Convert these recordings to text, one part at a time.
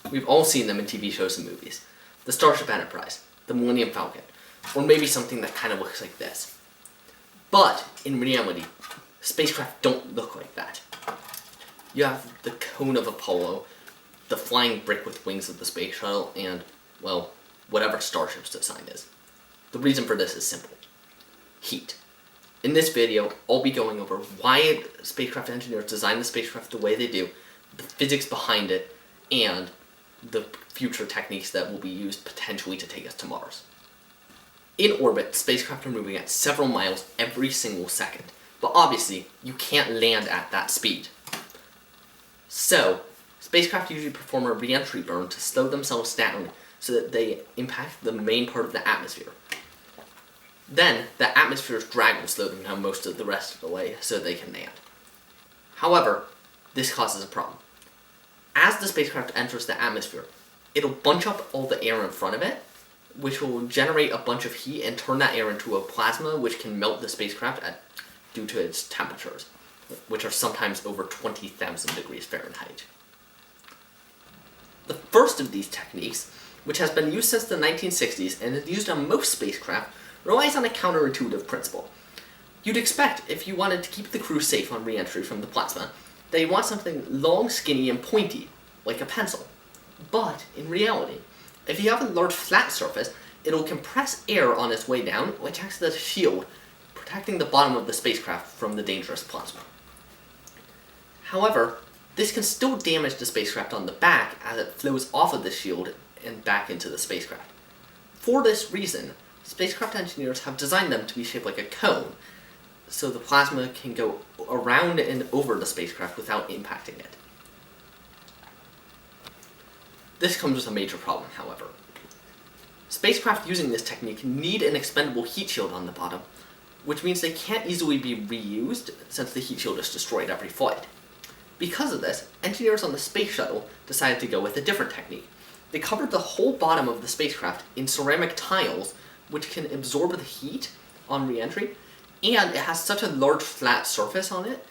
We've all seen them in TV shows and movies. The Starship Enterprise, the Millennium Falcon, or maybe something that kind of looks like this. But, in reality, spacecraft don't look like that. You have the cone of Apollo, the flying brick with wings of the Space Shuttle, and, well, whatever Starship's design is. The reason for this is simple. Heat. In this video, I'll be going over why spacecraft engineers designed the spacecraft the way they do, the physics behind it, and the future techniques that will be used potentially to take us to Mars. In orbit, spacecraft are moving at several miles every single second, but obviously, you can't land at that speed. So, spacecraft usually perform a reentry burn to slow themselves down so that they impact the main part of the atmosphere. Then, the atmosphere's drag will slow them down most of the rest of the way so they can land. However, this causes a problem. As the spacecraft enters the atmosphere, it'll bunch up all the air in front of it, which will generate a bunch of heat and turn that air into a plasma which can melt the spacecraft due to its temperatures, which are sometimes over 20,000 degrees Fahrenheit. The first of these techniques, which has been used since the 1960s and is used on most spacecraft, relies on a counterintuitive principle. You'd expect, if you wanted to keep the crew safe on re-entry from the plasma, that you'd want something long, skinny, and pointy, like a pencil. But, in reality, if you have a large flat surface, it'll compress air on its way down, which acts as a shield, protecting the bottom of the spacecraft from the dangerous plasma. However, this can still damage the spacecraft on the back as it flows off of the shield and back into the spacecraft. For this reason, spacecraft engineers have designed them to be shaped like a cone, so the plasma can go around and over the spacecraft without impacting it. This comes with a major problem, however. Spacecraft using this technique need an expendable heat shield on the bottom, which means they can't easily be reused since the heat shield is destroyed every flight. Because of this, engineers on the Space Shuttle decided to go with a different technique. They covered the whole bottom of the spacecraft in ceramic tiles, which can absorb the heat on re-entry, and it has such a large flat surface on it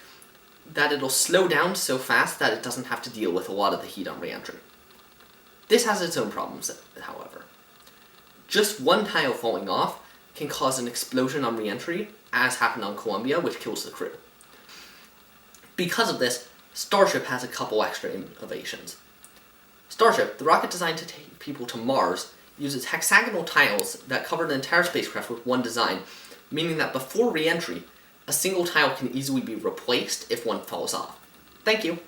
that it'll slow down so fast that it doesn't have to deal with a lot of the heat on re-entry. This has its own problems, however. Just one tile falling off can cause an explosion on re-entry, as happened on Columbia, which kills the crew. Because of this, Starship has a couple extra innovations. Starship, the rocket designed to take people to Mars, uses hexagonal tiles that cover the entire spacecraft with one design, meaning that before re-entry, a single tile can easily be replaced if one falls off. Thank you.